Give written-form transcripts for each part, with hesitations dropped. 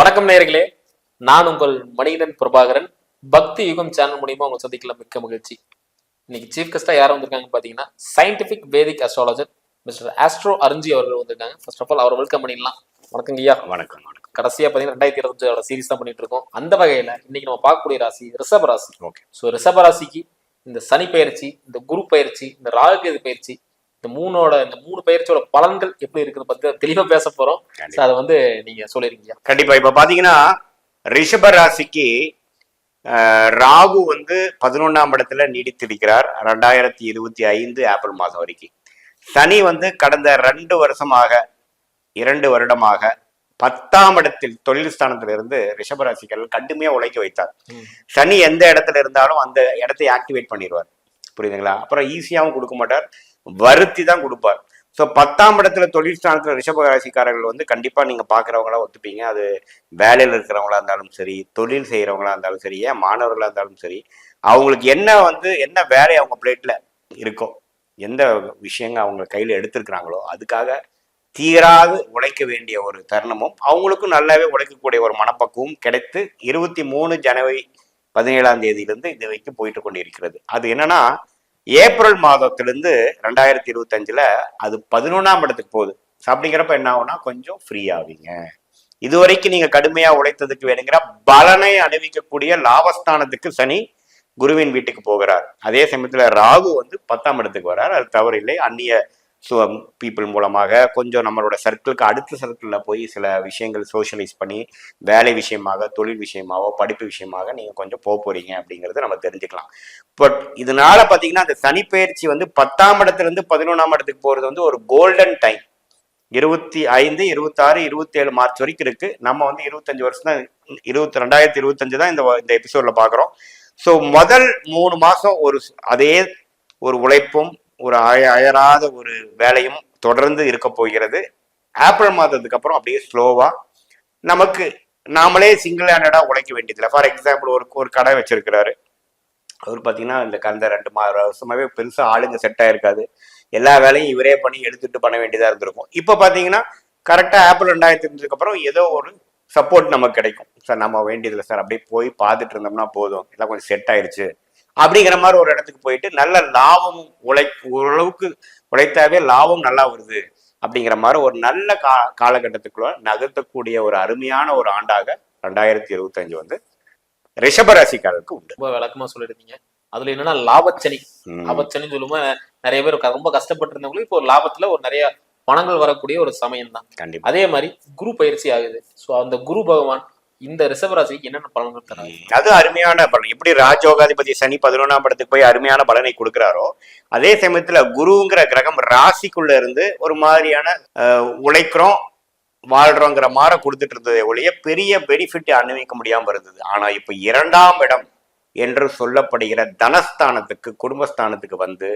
வணக்கம் நேயர்களே, நான் உங்கள் மணிகண்டன் பிரபாகரன். பக்தி யுகம் சேனல் மூலியமா உங்க சந்திக்கல மிக்க மகிழ்ச்சி. இன்னைக்கு சீஃப் கெஸ்டா யாரும் வந்திருக்காங்க பாத்தீங்கன்னா, சயின்டிபிக் வேதிக் அஸ்ட்ராலஜர் மிஸ்டர் ஆஸ்ட்ரோ அருஞ்சி அவர்கள் வந்திருக்காங்க. ஃபர்ஸ்ட் ஆஃப் ஆல் அவரை வெல்கம் பண்ணிடலாம். வணக்கம் ஐயா. வணக்கம். கடைசியா பாத்தீங்கன்னா 2025 சீரிஸ் தான் பண்ணிட்டு இருக்கோம். அந்த வகையில இன்னைக்கு நம்ம பார்க்கக்கூடிய ராசி ரிஷப ராசி. ஓகே. ஸோ ரிஷப ராசிக்கு இந்த சனி பயிற்சி, இந்த குரு பயிற்சி, இந்த ராகுகேது பயிற்சி, இந்த மூணு பயிற்சியோட பலன்கள் எப்படி இருக்குது பத்தி தெளிவா பேச போறோம். அதை வந்து நீங்க சொல்லிருக்கீங்க. கண்டிப்பா. இப்ப பாத்தீங்கன்னா ரிஷப ராசிக்கு ராகு வந்து 11ஆம் இடத்துல நீடித்திருக்கிறார் 2025 ஏப்ரல் மாதம் வரைக்கும். சனி வந்து கடந்த 2 வருடமாக 10ஆம் இடத்தில் தொழில் ஸ்தானத்திலிருந்து ரிஷபராசிக்காரர்கள் கடுமையா உழைக்க வைத்தார். சனி எந்த இடத்துல இருந்தாலும் அந்த இடத்தை ஆக்டிவேட் பண்ணிடுவார். புரியுதுங்களா? அப்புறம் ஈஸியாவும் கொடுக்க மாட்டார், வருத்தி தான் கொடுப்பார். ஸோ 10ஆம் இடத்துல தொழில் ஸ்தானத்துல ரிஷப ராசிக்காரர்கள் வந்து கண்டிப்பா நீங்க பாக்குறவங்களா ஒத்துப்பீங்க. அது வேலையில இருக்கிறவங்களா இருந்தாலும் சரி, தொழில் செய்யறவங்களா இருந்தாலும் சரி, ஏன் மாணவர்களா இருந்தாலும் சரி, அவங்களுக்கு என்ன வேலை அவங்க பிளேட்ல இருக்கோ, எந்த விஷயங்க அவங்க கையில எடுத்திருக்கிறாங்களோ அதுக்காக தீராது உழைக்க வேண்டிய ஒரு தருணமும் அவங்களுக்கும் நல்லாவே உழைக்கக்கூடிய ஒரு மனப்பக்குவம் கிடைத்து 23 ஜனவரி 17ஆம் தேதியிலிருந்து இது வரைக்கும் போயிட்டு கொண்டு இருக்கிறது. அது என்னன்னா, ஏப்ரல் மாதத்திலிருந்து 2025 அது 11ஆம் இடத்துக்கு போகுது. அப்படிங்கிறப்ப என்ன ஆகும்னா கொஞ்சம் ஃப்ரீ ஆவீங்க. இதுவரைக்கும் நீங்க கடுமையா உழைத்ததுக்கு வேணுங்கிற பலனை அணிவிக்கக்கூடிய லாபஸ்தானத்துக்கு சனி குருவின் வீட்டுக்கு போகிறார். அதே சமயத்துல ராகு வந்து 10ஆம் இடத்துக்கு வர்றார். அது தவறில்லை. அந்நிய பீப்புள் மூலமாக கொஞ்சம் நம்மளோட சர்க்கிளுக்கு அடுத்த சர்க்கிள்ல போய் சில விஷயங்கள் சோஷியலைஸ் பண்ணி வேலை விஷயமாக, தொழில் விஷயமாவோ, படிப்பு விஷயமாக நீங்க கொஞ்சம் போறீங்க அப்படிங்கறத நம்ம தெரிஞ்சுக்கலாம். பட் இதனால பாத்தீங்கன்னா அந்த சனி பயிற்சி வந்து 10ஆம் இடத்துல இருந்து 11ஆம் இடத்துக்கு போறது வந்து ஒரு கோல்டன் டைம். 25, 26, 27 மார்ச் வரைக்கும் இருக்கு. நம்ம வந்து 25 வருஷம் தான் 2025 தான் இந்த எபிசோட்ல பாக்குறோம். ஸோ முதல் 3 மாசம் அதே ஒரு உழைப்பும் ஒரு அயராத ஒரு வேலையும் தொடர்ந்து இருக்க போகிறது. ஏப்ரல் மாதத்துக்கு அப்புறம் அப்படியே ஸ்லோவா நமக்கு நாமளே சிங்கிள் ஹேண்டடா உழைக்க வேண்டியதில்லை. ஃபார் எக்ஸாம்பிள் ஒரு கடை வச்சிருக்கிறாரு. அவர் பார்த்தீங்கன்னா இந்த கடந்த 2 வருஷமாவே பெருசா ஆளுங்க செட் ஆயிருக்காது. எல்லா வேலையும் இவரே பண்ணி எடுத்துட்டு பண்ண வேண்டியதா இருந்திருக்கும். இப்போ பார்த்தீங்கன்னா கரெக்டா ஏப்ரல் 2025 அப்புறம் ஏதோ ஒரு சப்போர்ட் நமக்கு கிடைக்கும். சார் நம்ம வேண்டியதில்லை சார், அப்படியே போய் பார்த்துட்டு இருந்தோம்னா போதும், எல்லாம் கொஞ்சம் செட் ஆயிடுச்சு அப்படிங்கிற மாதிரி ஒரு இடத்துக்கு போயிட்டு நல்ல லாபமும் ஓரளவுக்கு உழைத்தாவே லாபம் நல்லா வருது அப்படிங்கிற மாதிரி ஒரு நல்ல காலகட்டத்துக்குள்ள நகர்த்தக்கூடிய ஒரு அருமையான ஒரு ஆண்டாக 2025 வந்து ரிஷபராசிக்காரருக்கு உண்டு. ரொம்ப விளக்கமா சொல்லிருந்தீங்க. அதுல என்னன்னா லாபச்சனி சொல்லும்போது நிறைய பேர் ரொம்ப கஷ்டப்பட்டு இருந்தவங்களும் இப்போ லாபத்துல ஒரு நிறைய பணங்கள் வரக்கூடிய ஒரு சமயம் தான். கண்டிப்பா. அதே மாதிரி குரு பயிற்சி ஆகுது. ஸோ அந்த குரு பகவான் இந்த ரிஷபராசிக்கு என்னென்ன பலன்கள் தராங்க? அது அருமையான பலன். எப்படி ராஜயோகாதிபதி சனி 11ஆம் இடத்துக்கு போய் அருமையான பலனை கொடுக்கிறாரோ, அதே சமயத்துல குருங்கிற கிரகம் ராசிக்குள்ள இருந்து ஒரு மாதிரியான உழைக்கிறோம் வாழ்றோங்கிற மாதிரி கொடுத்துட்டு இருந்ததை ஒழிய பெரிய பெனிஃபிட் அனுபவிக்க முடியாம இருந்தது. ஆனா இப்ப 2ஆம் இடம் என்று சொல்லப்படுகிற தனஸ்தானத்துக்கு, குடும்பஸ்தானத்துக்கு வந்து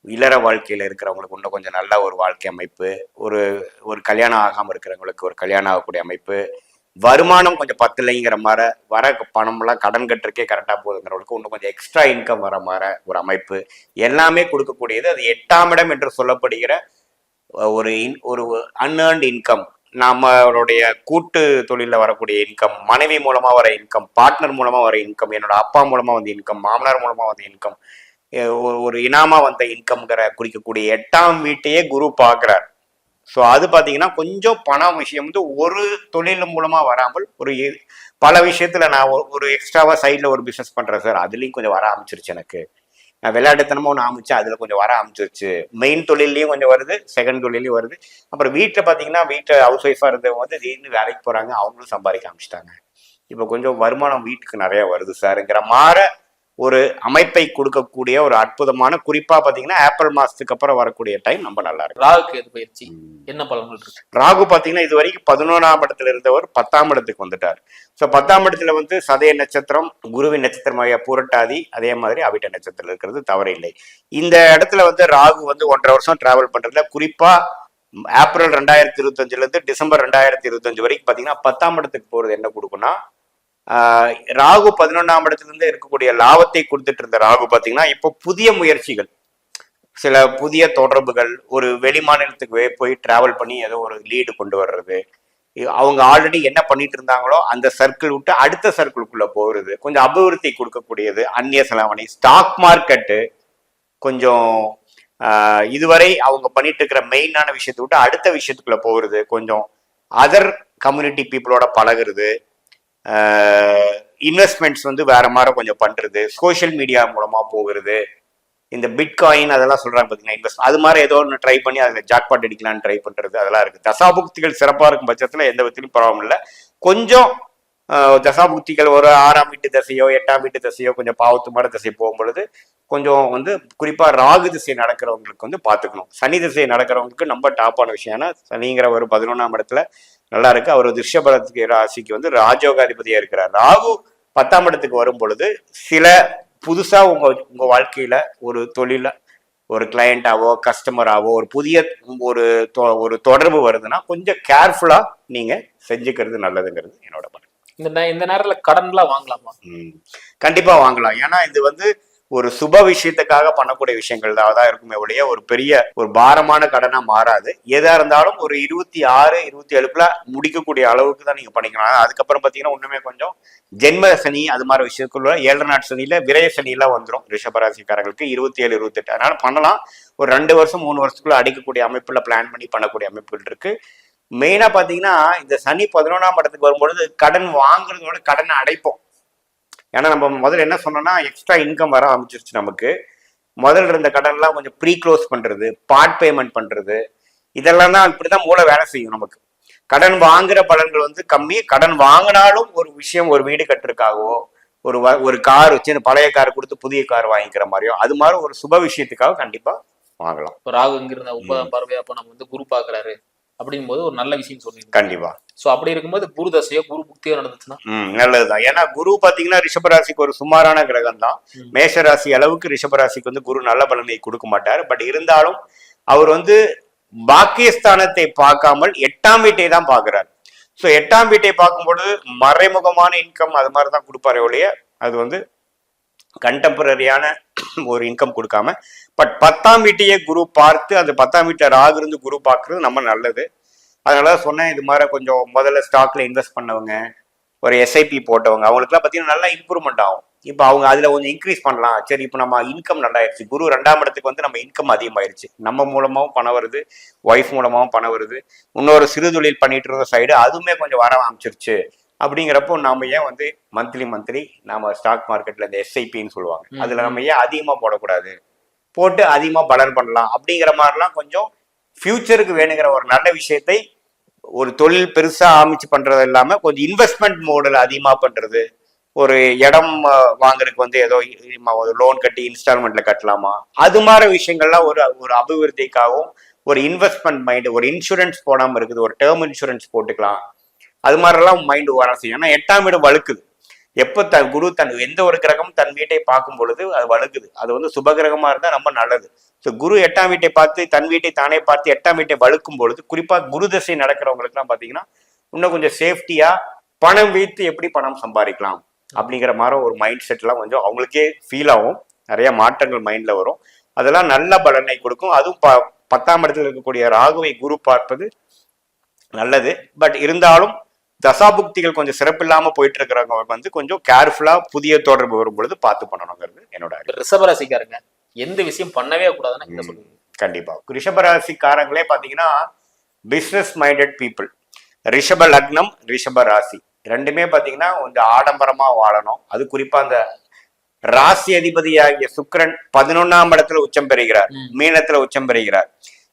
இல்லற வாழ்க்கையில இருக்கிறவங்களுக்கு இன்னும் கொஞ்சம் நல்ல ஒரு வாழ்க்கை அமைப்பு, ஒரு கல்யாணம் ஆகாம இருக்கிறவங்களுக்கு ஒரு கல்யாணம் ஆகக்கூடிய அமைப்பு, வருமானம் கொஞ்சம் பத்தலைங்கிற மாதிரி வர பணம்லாம் கடன் கட்டுறக்கே கரெக்டா போகுதுங்கிறவங்களுக்கு இன்னும் கொஞ்சம் எக்ஸ்ட்ரா இன்கம் வர மாதிரி ஒரு அமைப்பு எல்லாமே கொடுக்கக்கூடியது. அது 8ஆம் இடம் என்று சொல்லப்படுகிற ஒரு அன்ஏர்ன்ட் இன்கம், நம்மளுடைய கூட்டு தொழில வரக்கூடிய இன்கம், மனைவி மூலமா வர இன்கம், பார்ட்னர் மூலமா வர இன்கம், என்னோட அப்பா மூலமா வந்த இன்கம், மாமனார் மூலமா வந்த இன்கம், ஒரு இனாமா வந்த இன்கம்ங்கிற குறிக்கக்கூடிய 8ஆம் வீட்டையே குரு பார்க்கிறார். ஸோ அது பார்த்தீங்கன்னா கொஞ்சம் பணம் விஷயம் வந்து ஒரு தொழில் மூலமா வராமல் பல விஷயத்துல நான் ஒரு எக்ஸ்ட்ராவா சைட்ல ஒரு பிசினஸ் பண்றேன் சார், அதுலயும் கொஞ்சம் வர ஆரம்பிச்சிருச்சு. எனக்கு நான் விளையாட்டுத்தனமா ஒன்று ஆரம்பிச்சேன், அதுல கொஞ்சம் வர ஆரம்பிச்சிருச்சு. மெயின் தொழிலையும் கொஞ்சம் வருது, செகண்ட் தொழிலையும் வருது. அப்புறம் வீட்டில் பார்த்தீங்கன்னா வீட்டில் ஹவுஸ் ஒய்ஃபா இருந்தவங்க வந்து திடீர்னு வேலைக்கு போறாங்க, அவங்களும் சம்பாதிக்க ஆரம்பிச்சிட்டாங்க. இப்போ கொஞ்சம் வருமானம் வீட்டுக்கு நிறைய வருது சார்ங்கிற மாதிரி ஒரு அமைப்பை கொடுக்கக்கூடிய ஒரு அற்புதமான, குறிப்பா பாத்தீங்கன்னா ஏப்ரல் மாசத்துக்கு அப்புறம் வரக்கூடிய டைம் ரொம்ப நல்லா இருக்கு. ராகுக்கு பயிற்சி என்ன பலன்கள் இருக்கு? ராகு பாத்தீங்கன்னா இது வரைக்கும் 11ஆம் இடத்துல இருந்தவர் 10ஆம் இடத்துக்கு வந்துட்டார். ஸோ 10ஆம் இடத்துல வந்து சதய நட்சத்திரம், குருவின் நட்சத்திரமாக பூரட்டாதி, அதே மாதிரி அவிட்ட நட்சத்திரம் இருக்கிறது தவறில்லை. இந்த இடத்துல வந்து ராகு வந்து 1.5 வருஷம் டிராவல் பண்றதுல குறிப்பா ஏப்ரல் 2025 இருந்து டிசம்பர் 2025 வரைக்கும் பாத்தீங்கன்னா 10ஆம் இடத்துக்கு போறது என்ன கொடுக்கும்னா, ராகு 11ஆம் இடத்துல இருந்து இருக்கக்கூடிய லாபத்தை கொடுத்துட்டு இருந்த ராகு பாத்தீங்கன்னா இப்போ புதிய முயற்சிகள், சில புதிய தொடர்புகள், ஒரு வெளி மாநிலத்துக்கு போய் டிராவல் பண்ணி ஏதோ ஒரு லீடு கொண்டு வர்றது, அவங்க ஆல்ரெடி என்ன பண்ணிட்டு இருந்தாங்களோ அந்த சர்க்கிள் விட்டு அடுத்த சர்க்கிளுக்குள்ள போகிறது, கொஞ்சம் அபிவிருத்தி கொடுக்கக்கூடியது, அந்நிய செலாவணி, ஸ்டாக் மார்க்கெட்டு, கொஞ்சம் இதுவரை அவங்க பண்ணிட்டு இருக்கிற மெயினான விஷயத்தை விட்டு அடுத்த விஷயத்துக்குள்ள போகிறது, கொஞ்சம் அதர் கம்யூனிட்டி பீப்புளோட பழகுறது, இன்வெஸ்ட்மெண்ட்ஸ் வந்து வேற மாதிரி கொஞ்சம் பண்றது, சோஷியல் மீடியா மூலமா போகிறது, இந்த பிட்காயின் அதெல்லாம் சொல்றாங்க பார்த்தீங்கன்னா இன்வெஸ்ட், அது மாதிரி ஏதோ ஒன்று ட்ரை பண்ணி அதில் ஜாக்பாட் அடிக்கலான்னு ட்ரை பண்றது, அதெல்லாம் இருக்கு. தசாபுக்திகள் சிறப்பாக இருக்கும் பட்சத்தில் எந்த விதத்திலும் ப்ராப்ளம் இல்லை. கொஞ்சம் தசாபுக்திகள் ஒரு 6ஆம் வீட்டு தசையோ 8ஆம் வீட்டு தசையோ கொஞ்சம் பாவத்துமான திசை போகும்பொழுது கொஞ்சம் வந்து குறிப்பா ராகு திசை நடக்கிறவங்களுக்கு வந்து பார்த்துக்கணும். சனி திசை நடக்கிறவங்களுக்கு ரொம்ப டாப்பான விஷயம். ஏன்னா சனிங்கிற ஒரு 11ஆம் இடத்துல நல்லா இருக்கு. அவர் ரிஷபரத்துக்கு ராசிக்கு வந்து ராஜயோகாதிபதியா இருக்கிறார். ராகு 10ஆம் இடத்துக்கு வரும் பொழுது சில புதுசா உங்க வாழ்க்கையில ஒரு தொழில ஒரு கிளையண்டாவோ கஸ்டமராவோ ஒரு புதிய ஒரு தொடர்பு வருதுன்னா கொஞ்சம் கேர்ஃபுல்லா நீங்க செஞ்சுக்கிறது நல்லதுங்கிறது என்னோட படம். இந்த நேரத்துல கடன்லாம் வாங்கலாமா? கண்டிப்பா வாங்கலாம். ஏன்னா இது வந்து ஒரு சுப விஷயத்துக்காக பண்ணக்கூடிய விஷயங்கள் தான் இருக்குமே ஒழிய ஒரு பெரிய ஒரு பாரமான கடனா மாறாது. எதா இருந்தாலும் ஒரு 26, 27க்குள்ள முடிக்கக்கூடிய அளவுக்கு தான் நீங்க பண்ணிக்கலாம். அதுக்கப்புறம் பாத்தீங்கன்னா ஒண்ணுமே கொஞ்சம் ஜென்ம சனி அது மாதிரி விஷயத்துக்குள்ள 7 நாட் சனியில விரய சனி எல்லாம் வந்துடும் ரிஷபராசிக்காரங்களுக்கு 27, 28. அதனால பண்ணலாம். ஒரு 2 வருஷம் 3 வருஷத்துக்குள்ள அடிக்கக்கூடிய அமைப்புல பிளான் பண்ணி பண்ணக்கூடிய அமைப்புகள் இருக்கு. மெயினா பாத்தீங்கன்னா இந்த சனி 11ஆம் இடத்துக்கு வரும்பொழுது கடன் வாங்குறதோட கடனை அடைப்போம். ஏன்னா நம்ம முதல்ல என்ன சொன்னோம்னா எக்ஸ்ட்ரா இன்கம் வர ஆரம்பிச்சிருச்சு நமக்கு. முதல்ல இருந்த கடன்லாம் கொஞ்சம் ப்ரீ க்ளோஸ் பண்றது, பார்ட் பேமெண்ட் பண்றது, இதெல்லாம் தான் இப்படிதான் மூளை வேலை செய்யும் நமக்கு. கடன் வாங்குற பலன்கள் வந்து கம்மி. கடன் வாங்கினாலும் ஒரு விஷயம், ஒரு வீடு கட்டுறதுக்காகவோ ஒரு கார் வச்சு பழைய கார் கொடுத்து புதிய கார் வாங்கிக்கிற மாதிரியோ அது மாதிரி ஒரு சுப விஷயத்துக்காக கண்டிப்பா வாங்கலாம். ராகு இங்கிருந்த 9ஆம் பார்வையா அப்ப நம்ம வந்து குரு பாக்குறாரு அப்படிங்கும் போது ஒரு நல்ல விஷயம் சொல்லிருக்கோம். கண்டிப்பா. சோ அப்படி இருக்கும்போது குரு தசையோ குரு புக்தியோ நடந்துச்சுன்னா நல்லதுதான். ஏன்னா குரு பாத்தீங்கன்னா ரிஷபராசிக்கு ஒரு சுமாரான கிரகம் தான். மேஷராசி அளவுக்கு ரிஷபராசிக்கு வந்து குரு நல்ல பலனை கொடுக்க மாட்டார். பட் இருந்தாலும் அவர் வந்து பாக்கியஸ்தானத்தை பார்க்காமல் 8ஆம் வீட்டை தான் பாக்குறாரு. ஸோ 8ஆம் வீட்டை பார்க்கும்போது மறைமுகமான இன்கம் அது மாதிரி தான் கொடுப்பாரு ஒழிய அது வந்து கண்டெம்பரரியான ஒரு இன்கம் கொடுக்காம. பட் 10ஆம் வீட்டையே குரு பார்த்து அந்த 10ஆம் வீட்டை ராகு இருந்து குரு பார்க்கறது நம்ம நல்லது. அதனால சொன்னேன், இது மாதிரி கொஞ்சம் முதல்ல ஸ்டாக்ல இன்வெஸ்ட் பண்ணவங்க, ஒரு எஸ்ஐபி போட்டவங்க, அவங்களுக்குலாம் பார்த்தீங்கன்னா நல்லா இம்ப்ரூவ்மெண்ட் ஆகும். இப்போ அவங்க அதில் கொஞ்சம் இன்க்ரீஸ் பண்ணலாம். சரி, இப்போ நம்ம இன்கம் நல்லா ஆயிடுச்சு, குரு 2ஆம் இடத்துக்கு வந்து நம்ம இன்கம் அதிகமாயிருச்சு, நம்ம மூலமாகவும் பணம் வருது, ஒய்ஃப் மூலமாகவும் பணம் வருது, இன்னொரு சிறு தொழில் பண்ணிட்டு இருந்த சைடு அதுவுமே கொஞ்சம் வர ஆரம்பிச்சிருச்சு. அப்படிங்கிறப்போ நாம ஏன் வந்து மந்த்லி நாம ஸ்டாக் மார்க்கெட்ல இந்த எஸ்ஐபின்னு சொல்லுவாங்க, அதுல நம்ம ஏன் அதிகமா போடக்கூடாது, போட்டு அதிகமா பலன் பண்ணலாம் அப்படிங்கிற மாதிரிலாம் கொஞ்சம் ஃபியூச்சருக்கு வேணுங்கிற ஒரு நல்ல விஷயத்தை ஒரு தொழில் பெருசா ஆரம்பிச்சு பண்றது இல்லாம கொஞ்சம் இன்வெஸ்ட்மெண்ட் மோடில் அதிகமா பண்றது. ஒரு இடம் வாங்குறதுக்கு வந்து ஏதோ லோன் கட்டி இன்ஸ்டால்மெண்ட்ல கட்டலாமா, அது மாதிரி விஷயங்கள்லாம் ஒரு அபிவிருத்திக்காகவும் ஒரு இன்வெஸ்ட்மெண்ட் மைண்ட், ஒரு இன்சூரன்ஸ் போடாம இருக்குது, ஒரு டேர்ம் இன்சூரன்ஸ் போட்டுக்கலாம், அது மாதிரிலாம் மைண்டு வர செய்யும். ஏன்னா 8ஆம் வீடு வலுக்குது. எப்போ குரு எந்த ஒரு கிரகம் தன் வீட்டை பார்க்கும் பொழுது அது வலுக்குது. அது வந்து சுபகிரகமா இருந்தா ரொம்ப நல்லது. ஸோ குரு 8ஆம் வீட்டை பார்த்து தன் வீட்டை தானே பார்த்து 8ஆம் வீட்டை வலுக்கும் பொழுது குறிப்பா குரு தசை நடக்கிறவங்களுக்கு எல்லாம் பாத்தீங்கன்னா இன்னும் கொஞ்சம் சேஃப்டியா பணம் வைத்து எப்படி பணம் சம்பாதிக்கலாம் அப்படிங்கிற மாதிரி ஒரு மைண்ட் செட் எல்லாம் கொஞ்சம் அவங்களுக்கே ஃபீல் ஆகும். நிறைய மாற்றங்கள் மைண்ட்ல வரும். அதெல்லாம் நல்ல பலனை கொடுக்கும். அதுவும் 10ஆம் இடத்துல இருக்கக்கூடிய ராகுவை குரு பார்ப்பது நல்லது. பட் இருந்தாலும் தசாபுக்திகள் கொஞ்சம் சிறப்பில்லாம போயிட்டு இருக்கிறவங்க வந்து கொஞ்சம் கேர்ஃபுல்லா புதிய தொடர்பு வரும் பொழுது பார்த்து பண்ணணுங்கிறது என்னோட. ரிஷபராசிக்காரங்க எந்த விஷயம் பண்ணவே கூடாதுன்னு கண்டிப்பா ரிஷபராசிக்காரங்களே பாத்தீங்கன்னா பிசினஸ் மைண்டட் பீப்புள். ரிஷப லக்னம், ரிஷப ராசி ரெண்டுமே பாத்தீங்கன்னா கொஞ்சம் ஆடம்பரமா வாழணும். அது குறிப்பா அந்த ராசி அதிபதியாகிய சுக்கிரன் 11ஆம் இடத்துல உச்சம் பெறுகிறார், மீனத்துல உச்சம் பெறுகிறார்.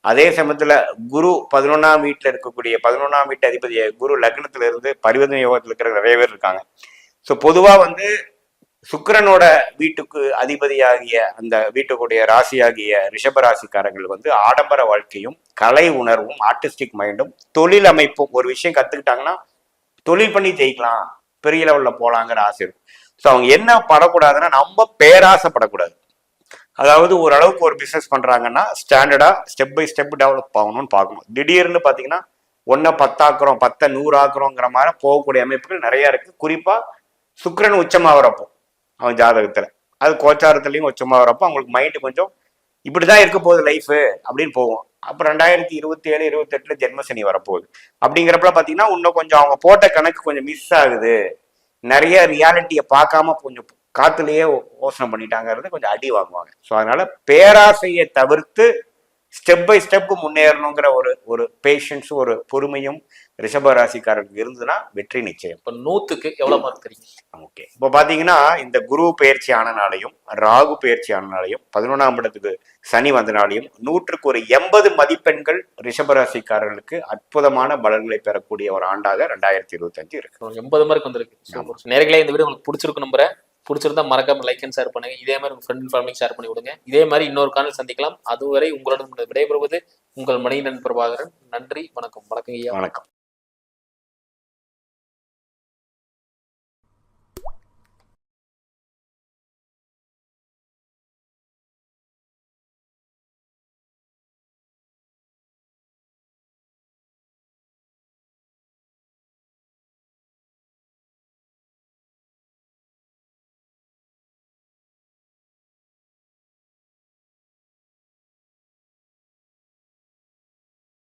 அதே சமயத்துல குரு 11ஆம் வீட்டுல இருக்கக்கூடிய 11ஆம் வீட்டு அதிபதிய குரு லக்னத்துல இருந்து பரிவர்த்தனை யோகத்துல இருக்கிற நிறைய பேர் இருக்காங்க. ஸோ பொதுவா வந்து சுக்கிரனோட வீட்டுக்கு அதிபதியாகிய அந்த வீட்டுக்குடைய ராசியாகிய ரிஷபராசிக்காரர்கள் வந்து ஆடம்பர வாழ்க்கையும் கலை உணர்வும் ஆர்டிஸ்டிக் மைண்டும் தொழில் அமைப்பும் ஒரு விஷயம் கத்துக்கிட்டாங்கன்னா தொழில் பண்ணி ஜெயிக்கலாம், பெரிய லெவல்ல போலாங்கிற ஆசை இருக்கும். ஸோ அவங்க என்ன படக்கூடாதுன்னா நம்ம பேராசைப்படக்கூடாது. அதாவது ஓரளவுக்கு ஒரு பிசினஸ் பண்றாங்கன்னா ஸ்டாண்டர்டா ஸ்டெப் பை ஸ்டெப் டெவலப் ஆகணும்னு பார்க்கணும். திடீர்னு பாத்தீங்கன்னா 1 10 ஆக்குறோம் 10 100 ஆக்குறோங்கிற மாதிரி போகக்கூடிய அமைப்புகள் நிறைய இருக்கு. குறிப்பா சுக்கிரன் உச்சமாகறப்போ அவன் ஜாதகத்துல, அது கோச்சாரத்துலயும் உச்சமாகறப்போ அவங்களுக்கு மைண்டு கொஞ்சம் இப்படிதான் இருக்க போகுது லைஃப் அப்படின்னு போகும். அப்போ 2027 28 ஜென்மசனி வரப்போகுது. அப்படிங்கிறப்ப பார்த்தீங்கன்னா இன்னும் கொஞ்சம் அவங்க போட்ட கணக்கு கொஞ்சம் மிஸ் ஆகுது, நிறைய ரியாலிட்டியை பார்க்காம கொஞ்சம் காத்துலயே யோசனை பண்ணிட்டாங்கிறது கொஞ்சம் அடி வாங்குவாங்க. ஸோ அதனால பேராசையை தவிர்த்து ஸ்டெப் பை ஸ்டெப் முன்னேறணுங்கிற ஒரு பேஷன்ஸ், ஒரு பொறுமையும் ரிஷபராசிக்காரருக்கு இருந்துன்னா வெற்றி நிச்சயம். இப்போ 100க்கு எவ்வளவு மார்க் தெரியும்? ஓகே, இப்போ பாத்தீங்கன்னா இந்த குரு பயிற்சி ஆனனாலையும் ராகு பயிற்சி ஆனனாலையும் 11ஆம் இடத்துக்கு சனி வந்தனாலையும் 100க்கு ஒரு 80 மதிப்பெண்கள் ரிஷபராசிக்காரர்களுக்கு அற்புதமான பலன்களை பெறக்கூடிய ஒரு ஆண்டாக 2025 இருக்கு. 80 மார்க் வந்திருக்கு. நேர்களே, இந்த வீடியோ உங்களுக்கு பிடிச்சிருக்கு நம்புறேன். பிடிச்சிருந்தா மறக்காம லைக் அண்ட் ஷேர் பண்ணுங்க. இதே மாதிரி உங்க ஃப்ரெண்ட் ஃபேமிலிக்கு ஷேர் பண்ணி விடுங்க. இதே மாதிரி இன்னொரு காணல் சந்திக்கலாம். அதுவரை உங்களுடன் விடைபெறுவது உங்கள் மணிகண்டன் பிரபாகரன். நன்றி, வணக்கம். வணக்கம் ஐயா. வணக்கம்.